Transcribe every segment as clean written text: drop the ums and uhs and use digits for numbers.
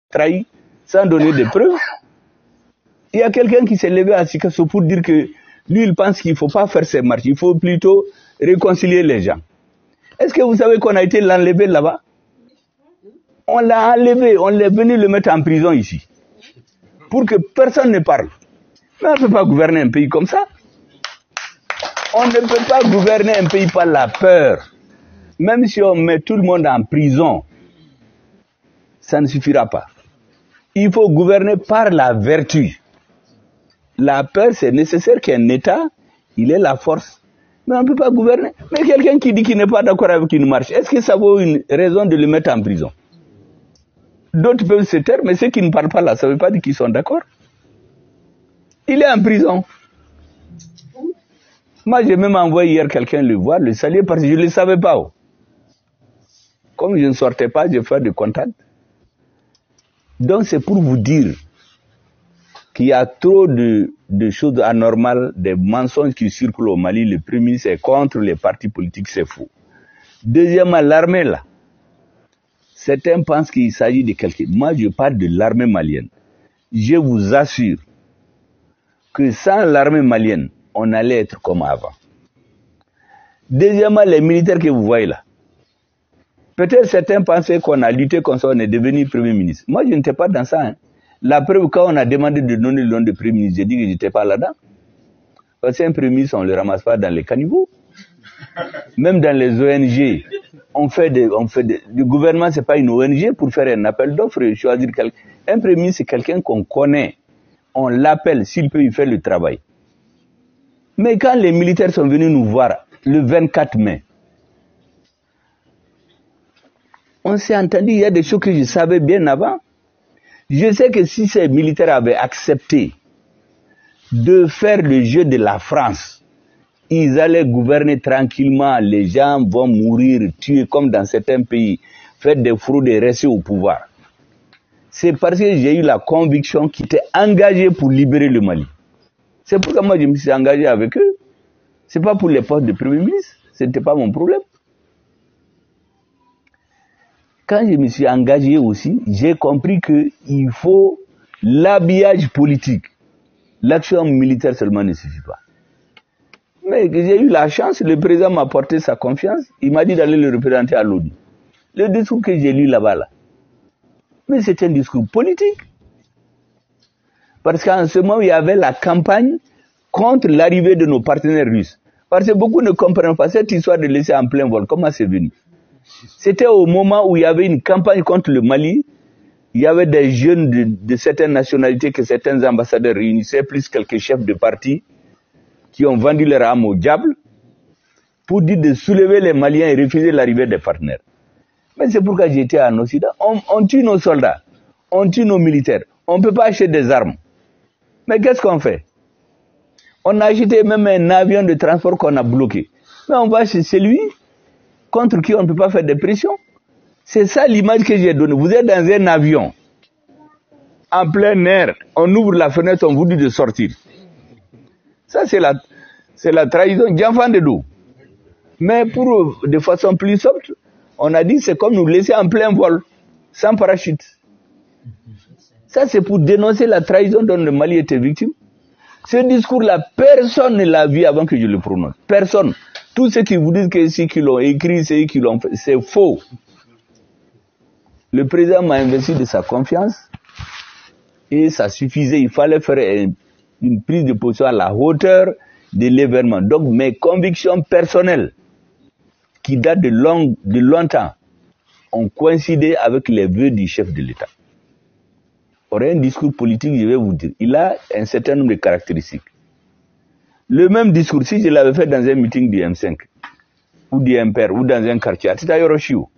trahi sans donner de preuves. Il y a quelqu'un qui s'est levé à Sikasso pour dire que lui, il pense qu'il ne faut pas faire ces marches, il faut plutôt réconcilier les gens. Est-ce que vous savez qu'on a été l'enlever là-bas? On l'a enlevé, on est venu le mettre en prison ici. Pour que personne ne parle. Mais on ne peut pas gouverner un pays comme ça. On ne peut pas gouverner un pays par la peur. Même si on met tout le monde en prison, ça ne suffira pas. Il faut gouverner par la vertu. La peur, c'est nécessaire qu'un État, il ait la force. Mais on ne peut pas gouverner. Mais quelqu'un qui dit qu'il n'est pas d'accord avec une marche, est-ce que ça vaut une raison de le mettre en prison? D'autres peuvent se taire, mais ceux qui ne parlent pas là, ça ne veut pas dire qu'ils sont d'accord. Il est en prison. Moi, j'ai même envoyé hier quelqu'un le voir, le saluer, parce que je ne le savais pas. Comme je ne sortais pas, j'ai fait des contacts. Donc, c'est pour vous dire qu'il y a trop de choses anormales, des mensonges qui circulent au Mali. Le premier ministre est contre les partis politiques, c'est faux. Deuxièmement, l'armée, là. Certains pensent qu'il s'agit de quelqu'un. Moi, je parle de l'armée malienne. Je vous assure que sans l'armée malienne, on allait être comme avant. Deuxièmement, les militaires que vous voyez là. Peut-être certains pensaient qu'on a lutté contre ça, on est devenu Premier ministre. Moi, je n'étais pas dans ça. Hein. La preuve, quand on a demandé de donner le nom de Premier ministre, j'ai dit que je n'étais pas là-dedans. Parce qu'un Premier ministre, on ne le ramasse pas dans les caniveaux. Même dans les ONG, le gouvernement, ce n'est pas une ONG pour faire un appel d'offres et choisir quelqu'un. Un Premier ministre, c'est quelqu'un qu'on connaît. On l'appelle s'il peut y faire le travail. Mais quand les militaires sont venus nous voir le 24 mai, on s'est entendu, il y a des choses que je savais bien avant. Je sais que si ces militaires avaient accepté de faire le jeu de la France, ils allaient gouverner tranquillement, les gens vont mourir, tués comme dans certains pays, faire des fraudes et rester au pouvoir. C'est parce que j'ai eu la conviction qu'ils étaient engagés pour libérer le Mali. C'est pourquoi moi je me suis engagé avec eux. Ce n'est pas pour les postes de Premier ministre, ce n'était pas mon problème. Quand je me suis engagé aussi, j'ai compris qu'il faut l'habillage politique. L'action militaire seulement ne suffit pas. Mais j'ai eu la chance, le président m'a porté sa confiance, il m'a dit d'aller le représenter à l'ONU. Le discours que j'ai lu là-bas, là, mais c'est un discours politique. Parce qu'en ce moment, il y avait la campagne contre l'arrivée de nos partenaires russes. Parce que beaucoup ne comprennent pas cette histoire de laisser en plein vol. Comment c'est venu? C'était au moment où il y avait une campagne contre le Mali. Il y avait des jeunes de certaines nationalités que certains ambassadeurs réunissaient, plus quelques chefs de parti qui ont vendu leur âme au diable pour dire de soulever les Maliens et refuser l'arrivée des partenaires. Mais c'est pourquoi j'étais en Occident. On tue nos soldats, on tue nos militaires. On ne peut pas acheter des armes. Mais qu'est-ce qu'on fait? On a acheté même un avion de transport qu'on a bloqué. Mais on va chez celui contre qui on ne peut pas faire de pression. C'est ça l'image que j'ai donnée. Vous êtes dans un avion, en plein air, on ouvre la fenêtre, on vous dit de sortir. Ça, c'est la trahison d'enfant de dos. Mais pour de façon plus soft, on a dit c'est comme nous laisser en plein vol, sans parachute. Ça, c'est pour dénoncer la trahison dont le Mali était victime. Ce discours-là, personne ne l'a vu avant que je le prononce. Personne. Tous ceux qui vous disent que c'est qu'ils l'ont écrit, c'est qu'ils l'ont fait, c'est faux. Le président m'a investi de sa confiance et ça suffisait. Il fallait faire une prise de position à la hauteur de l'événement. Donc mes convictions personnelles, qui datent de longtemps, ont coïncidé avec les vœux du chef de l'État. Or, un discours politique, je vais vous dire, il a un certain nombre de caractéristiques. Le même discours, si je l'avais fait dans un meeting du M5, ou du MPR, ou dans un quartier, c'est à Yoroshio.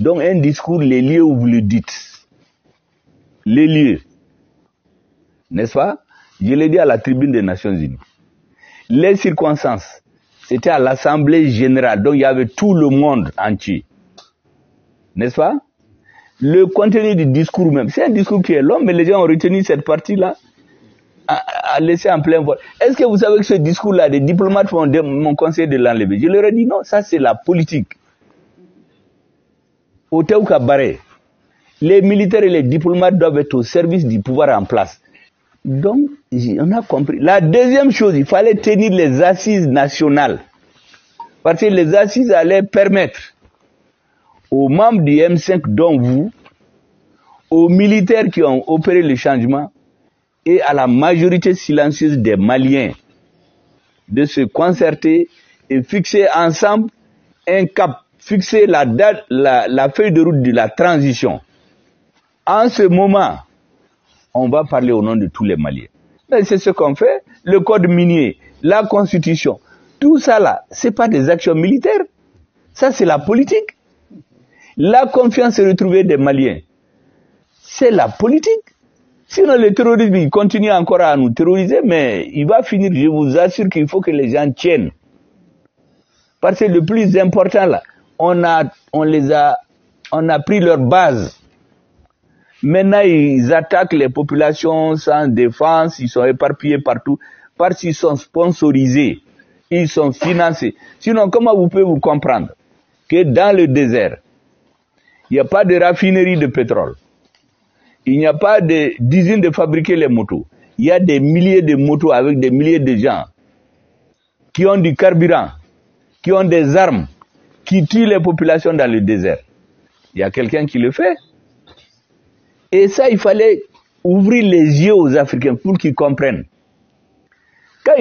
Donc, un discours, les lieux où vous le dites, les lieux, n'est-ce pas? Je l'ai dit à la tribune des Nations Unies. Les circonstances, c'était à l'Assemblée Générale, donc il y avait tout le monde entier. N'est-ce pas? Le contenu du discours même, c'est un discours qui est long, mais les gens ont retenu cette partie-là, à laisser en plein vol. Est-ce que vous savez que ce discours-là, des diplomates m'ont conseillé de l'enlever? Je leur ai dit non, ça c'est la politique. Au Théouka Baré, Les militaires et les diplomates doivent être au service du pouvoir en place. Donc, on a compris. La deuxième chose, il fallait tenir les assises nationales. Parce que les assises allaient permettre aux membres du M5 dont vous, aux militaires qui ont opéré le changement et à la majorité silencieuse des Maliens de se concerter et fixer ensemble un cap, fixer la date, la feuille de route de la transition. En ce moment, on va parler au nom de tous les Maliens. Mais c'est ce qu'on fait. Le code minier, la constitution, tout ça là, c'est pas des actions militaires. Ça, c'est la politique. La confiance retrouvée des Maliens, c'est la politique. Sinon, le terrorisme, il continue encore à nous terroriser, mais il va finir. Je vous assure qu'il faut que les gens tiennent. Parce que le plus important là, on a pris leur base. Maintenant, ils attaquent les populations sans défense, ils sont éparpillés partout, parce qu'ils sont sponsorisés, ils sont financés. Sinon, comment vous pouvez vous comprendre que dans le désert, il n'y a pas de raffinerie de pétrole, il n'y a pas d'usine de fabriquer les motos, il y a des milliers de motos avec des milliers de gens qui ont du carburant, qui ont des armes, qui tuent les populations dans le désert. Il y a quelqu'un qui le fait. Et ça, il fallait ouvrir les yeux aux Africains pour qu'ils comprennent. Quand il y a